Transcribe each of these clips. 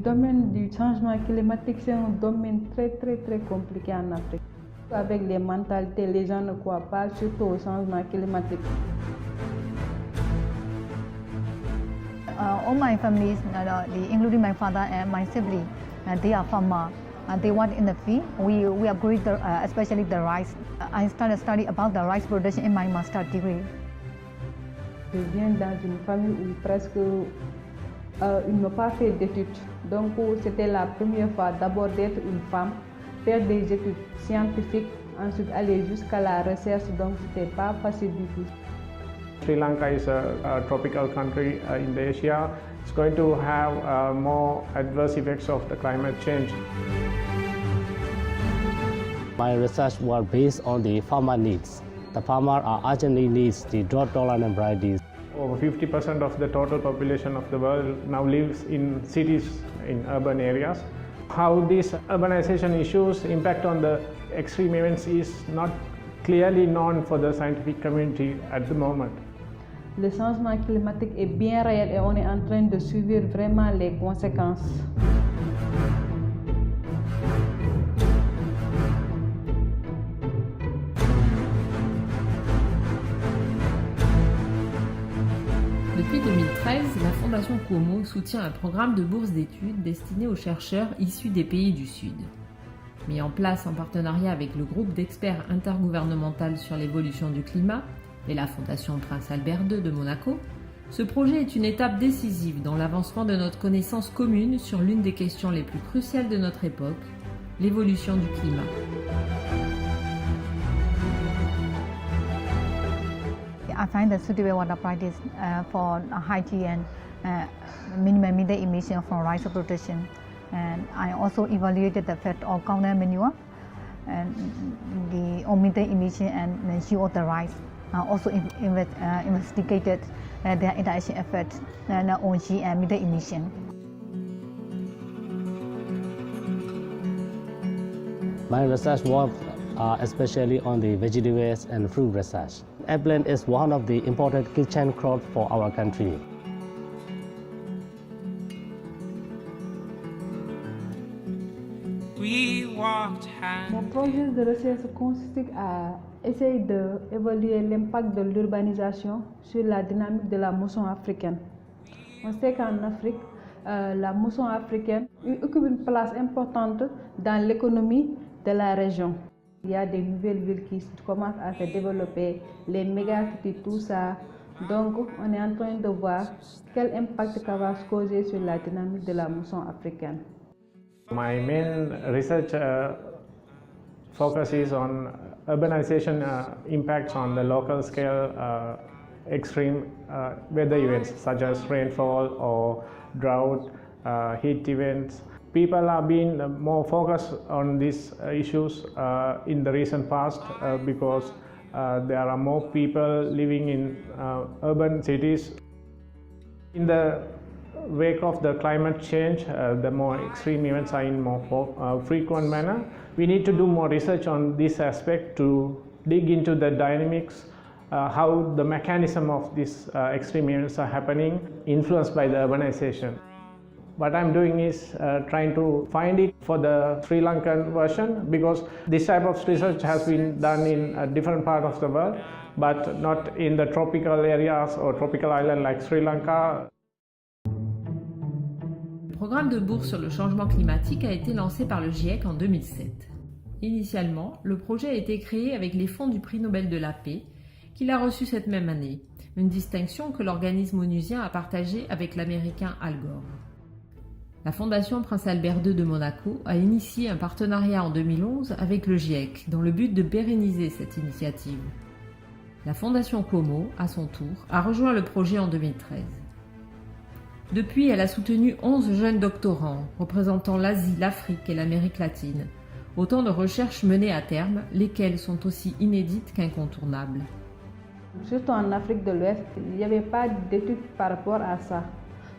domaine du changement climatique, c'est un domaine très compliqué en Afrique. Avec les mentalités, les gens ne croient pas surtout au changement climatique. All my families, including my father and my sibling, they are farmers. They work in the field. We are growing, especially the rice. I started studying about the rice production in my master's degree. Je viens dans une famille où presque ils n'ont pas fait d'études. Donc c'était la première fois d'abord d'être une femme, faire des études scientifiques, ensuite aller jusqu'à la recherche. Donc c'était pas facile du tout. Sri Lanka is a tropical country in Asia. It's going to have more adverse effects of the climate change. My research was based on the farmer needs. The farmer urgently needs the drought-tolerant varieties. Over 50% of the total population of the world now lives in cities, in urban areas. How these urbanization issues impact on the extreme events is not clearly known for the scientific community at the moment. Le changement climatique est bien réel et on est en train de suivre vraiment les conséquences. Depuis 2013, la Fondation Como soutient un programme de bourse d'études destiné aux chercheurs issus des pays du Sud. Mis en place en partenariat avec le groupe d'experts intergouvernemental sur l'évolution du climat et la Fondation Prince Albert II de Monaco, ce projet est une étape décisive dans l'avancement de notre connaissance commune sur l'une des questions les plus cruciales de notre époque, l'évolution du climat. I find the suitable water practice for hygiene and minimum methane emission from rice production. And I also evaluated the effect of cow manure and the methane emission and the yield of the rice. I also investigated their interaction effect on yield and methane emission. My research work especially on the vegetables and fruit research. Eggplant is one of the important kitchen crops for our country. Mon projet de recherche consiste à essayer d'évaluer l'impact de l'urbanisation sur la dynamique de la mousson africaine. On sait qu'en Afrique, la mousson africaine occupe une place importante dans l'économie de la région. Il y a des nouvelles villes qui commencent à se développer, les mégacités, tout ça. Donc, on est en train de voir quel impact ça va causer sur la dynamique de la mousson africaine. My main research focus is on urbanization impacts on the local scale extreme weather events such as rainfall or drought, heat events. People are being more focused on these issues in the recent past because there are more people living in urban cities. In the wake of the climate change, the more extreme events are in more frequent manner. We need to do more research on this aspect to dig into the dynamics, how the mechanism of these extreme events are happening, influenced by the urbanization. What I'm doing is trying to find it for the Sri Lankan version because this type of research has been done in a different part of the world, but not in the tropical areas or tropical island like Sri Lanka. Le programme de bourse sur le changement climatique a été lancé par le GIEC en 2007. Initialement, le projet a été créé avec les fonds du prix Nobel de la paix qu'il a reçu cette même année, une distinction que l'organisme onusien a partagée avec l'américain Al Gore. La Fondation Prince Albert II de Monaco a initié un partenariat en 2011 avec le GIEC dans le but de pérenniser cette initiative. La Fondation Como, à son tour, a rejoint le projet en 2013. Depuis, elle a soutenu 11 jeunes doctorants représentant l'Asie, l'Afrique et l'Amérique latine, autant de recherches menées à terme, lesquelles sont aussi inédites qu'incontournables. Surtout en Afrique de l'Ouest, il n'y avait pas d'études par rapport à ça.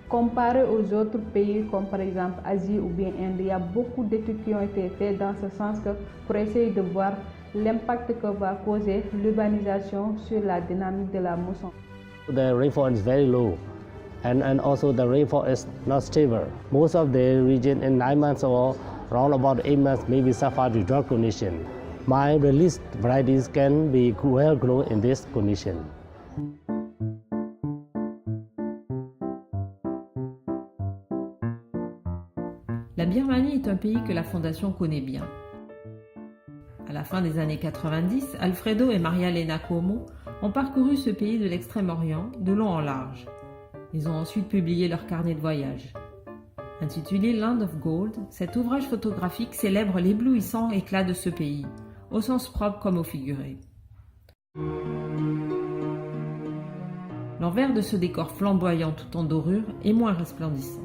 Comparé aux autres pays comme par exemple Asie ou bien Inde, il y a beaucoup d'études qui ont été faites dans ce sens que pour essayer de voir l'impact que va causer l'urbanisation sur la dynamique de la mousson. The rainfall is very low and also the rainfall is not stable. Most of the region in 9 months or around about 8 months maybe suffer the drought condition. My released varieties can be well grown in this condition. La Birmanie est un pays que la Fondation connaît bien. À la fin des années 90, Alfredo et Maria-Lena Cuomo ont parcouru ce pays de l'Extrême-Orient de long en large. Ils ont ensuite publié leur carnet de voyage. Intitulé Land of Gold, cet ouvrage photographique célèbre l'éblouissant éclat de ce pays, au sens propre comme au figuré. L'envers de ce décor flamboyant tout en dorure est moins resplendissant.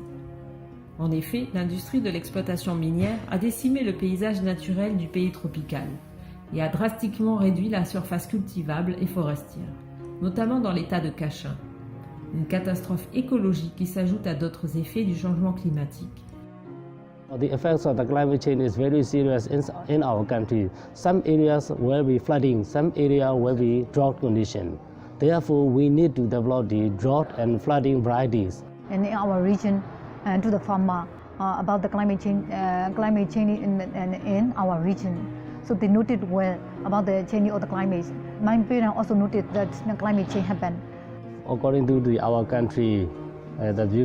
En effet, l'industrie de l'exploitation minière a décimé le paysage naturel du pays tropical et a drastiquement réduit la surface cultivable et forestière, notamment dans l'état de Cachin. Une catastrophe écologique qui s'ajoute à d'autres effets du changement climatique. The effects of the climate change is very serious in our country. Some areas will be flooding, some areas will be drought condition. Therefore, we need to develop the drought and flooding varieties. And in our region, to the farmer about the climate change in our region. So they noted well about the changing of the climate. My parents also noted that the climate change happened. According to our country,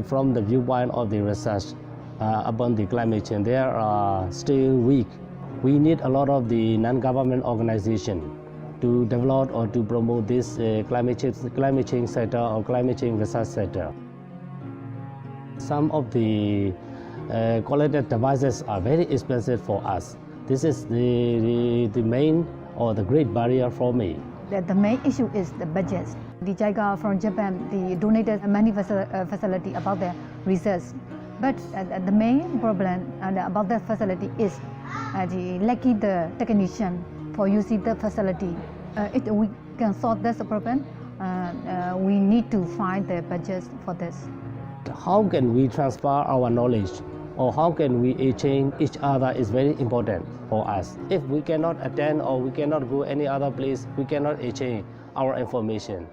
from the viewpoint of the research upon the climate change, they are still weak. We need a lot of the non-government organizations to develop or to promote this climate change sector or climate change research sector. Some of the collected devices are very expensive for us. This is the main or the great barrier for me. The main issue is the budget. The JICA from Japan, they donated many facility about the research. But the main problem about the facility is the lacking the technician for using the facility. If we can solve this problem, we need to find the budget for this. How can we transfer our knowledge or how can we change each other is very important for us. If we cannot attend or we cannot go any other place, we cannot exchange our information.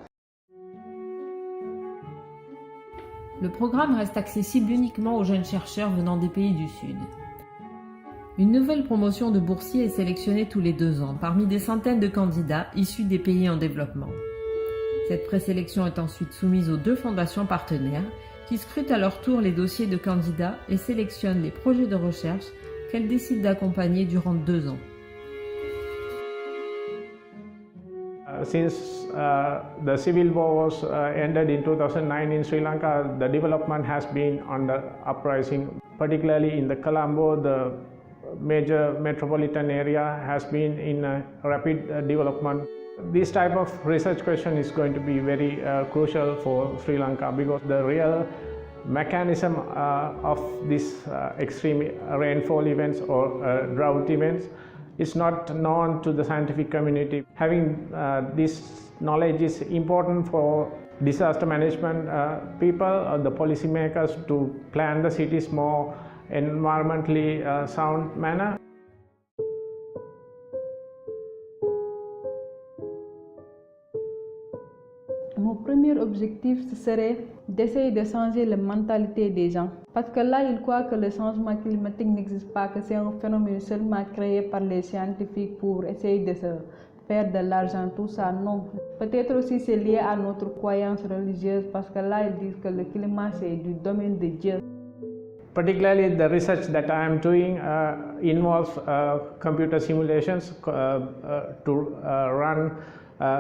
Le programme reste accessible uniquement aux jeunes chercheurs venant des pays du Sud. Une nouvelle promotion de boursiers est sélectionnée tous les 2 ans parmi des centaines de candidats issus des pays en développement. Cette présélection est ensuite soumise aux 2 fondations partenaires qui scrutent à leur tour les dossiers de candidats et sélectionnent les projets de recherche qu'elles décident d'accompagner durant 2 ans. Since the civil war was ended in 2009 in Sri Lanka, the development has been on the uprising, particularly in the Colombo, the major metropolitan area has been in rapid development. This type of research question is going to be very crucial for Sri Lanka because the real mechanism of this extreme rainfall events or drought events is not known to the scientific community. Having this knowledge is important for disaster management people, the policymakers to plan the cities more environmentally sound manner. Mon premier objectif ce serait d'essayer de changer la mentalité des gens. Parce que là, ils croient que le changement climatique n'existe pas, que c'est un phénomène seulement créé par les scientifiques pour essayer de se faire de l'argent, tout ça. Non. Peut-être aussi c'est lié à notre croyance religieuse parce que là, ils disent que le climat c'est du domaine de Dieu. Particularly the research that I am doing involves computer simulations to run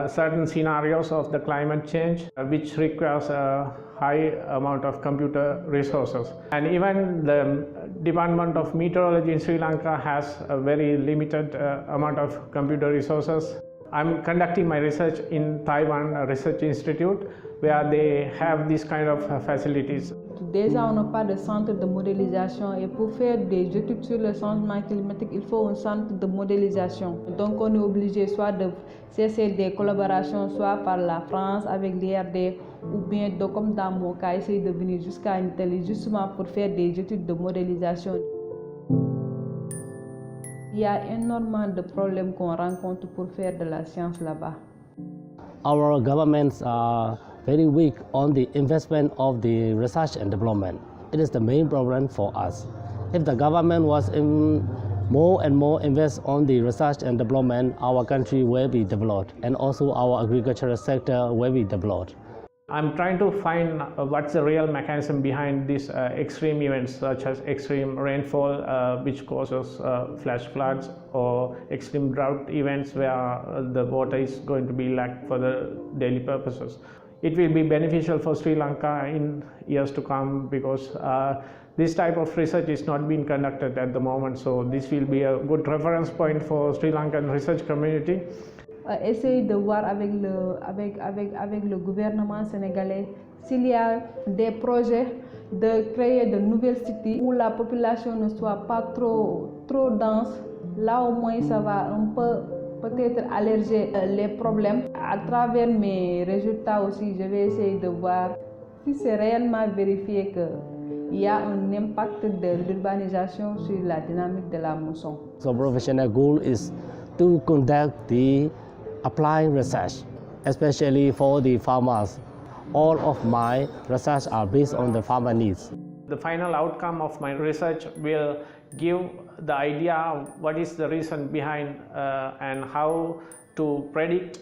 certain scenarios of the climate change which requires a high amount of computer resources. And even the Department of Meteorology in Sri Lanka has a very limited amount of computer resources. I'm conducting my research in Taiwan Research Institute where they have these kind of facilities. Déjà, on n'a pas de centre de modélisation et pour faire des études sur le changement climatique, il faut un centre de modélisation. Donc, on est obligé soit de cesser des collaborations, soit par la France avec l'IRD ou bien, comme dans mon cas, essayer de venir jusqu'à Italie justement pour faire des études de modélisation. Il y a énormément de problèmes qu'on rencontre pour faire de la science là-bas. Our governments are very weak on the investment of the research and development. It is the main problem for us. If the government was more and more invest on the research and development, our country will be developed, and also our agricultural sector will be developed. I'm trying to find what's the real mechanism behind these extreme events such as extreme rainfall which causes flash floods, or extreme drought events where the water is going to be lacked for the daily purposes. It will be beneficial for Sri Lanka in years to come because this type of research is not being conducted at the moment, so this will be a good reference point for Sri Lankan research community. Essayer de voir avec le gouvernement sénégalais s'il y a des projets de créer de nouvelles cités où la population ne soit pas trop dense. Là au moins ça va un peu peut-être alléger les problèmes. À travers mes résultats aussi, je vais essayer de voir si c'est réellement vérifié qu'il y a un impact de l'urbanisation sur la dynamique de la mousson. So professional goal is to conduct the applied research, especially for the farmers. All of my research are based on the farmer needs. The final outcome of my research will give the idea of what is the reason behind and how to predict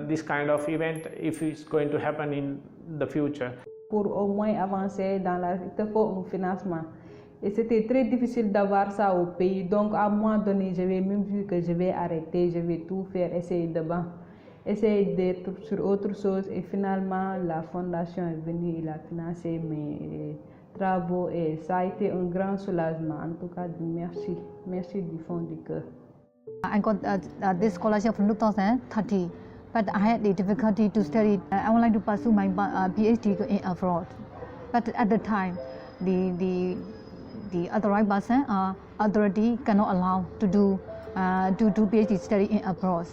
this kind of event if it's going to happen in the future. Pour au moins avancer il te faut un financement. Et c'était très difficile d'avoir ça au pays. Donc, à un moment donné, j'avais même vu que je vais arrêter, je vais tout faire, essayer d'être sur autre chose. Et finalement, la fondation est venue, il a financé mes travaux et ça a été un grand soulagement. En tout cas, merci. Merci du fond du cœur. I got this scholarship from 2030, but I had the difficulty to study. I would like to pursue my PhD in abroad. But at the time, the authorized person authority cannot allow to do PhD study in abroad.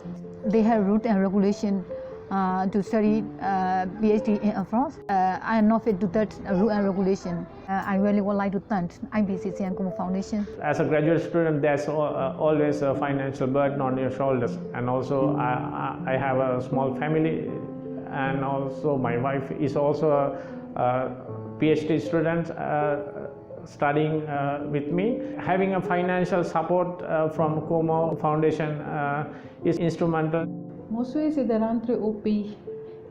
They have rules and regulation to study PhD in abroad. I am not fit to that rule and regulation. I really would like to thank IBCC and Kumu Foundation. As a graduate student, there's always a financial burden on your shoulders, and also I have a small family, and also my wife is also a PhD student studying with me. Having a financial support from Kumu Foundation is instrumental. Mon souhait, c'est de rentrer au pays,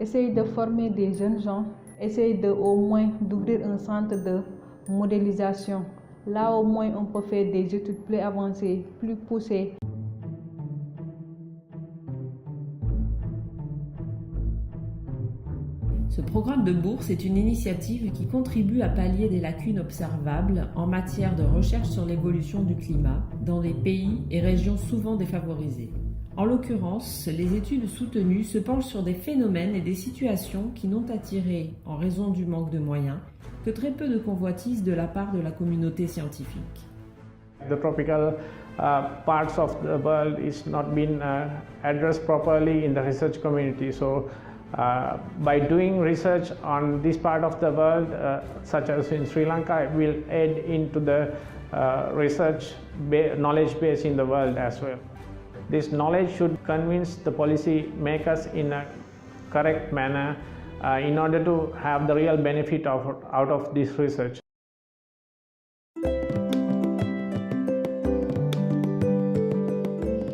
essayer de former des jeunes gens, essayer au moins d'ouvrir un centre de modélisation. Là, au moins, on peut faire des études plus avancées, plus poussées. Ce programme de bourse est une initiative qui contribue à pallier des lacunes observables en matière de recherche sur l'évolution du climat dans des pays et régions souvent défavorisés. En l'occurrence, les études soutenues se penchent sur des phénomènes et des situations qui n'ont attiré, en raison du manque de moyens, que très peu de convoitises de la part de la communauté scientifique. The tropical parts of the world is not been addressed properly in the research community. So by doing research on this part of the world, such as in Sri Lanka, it will aid into the research knowledge base in the world as well. This knowledge should convince the policy makers in a correct manner in order to have the real benefit out of this research.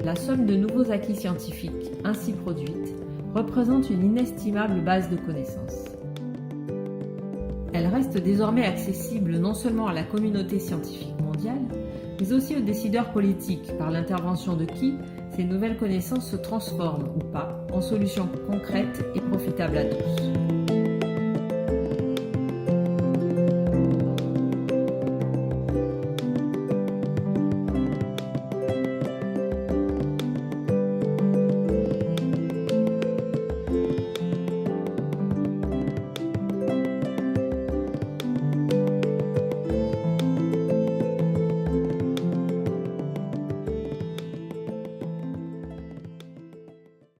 La somme de nouveaux acquis scientifiques ainsi produite représente une inestimable base de connaissances. Elle reste désormais accessible non seulement à la communauté scientifique mondiale, mais aussi aux décideurs politiques, par l'intervention de qui ces nouvelles connaissances se transforment ou pas en solutions concrètes et profitables à tous.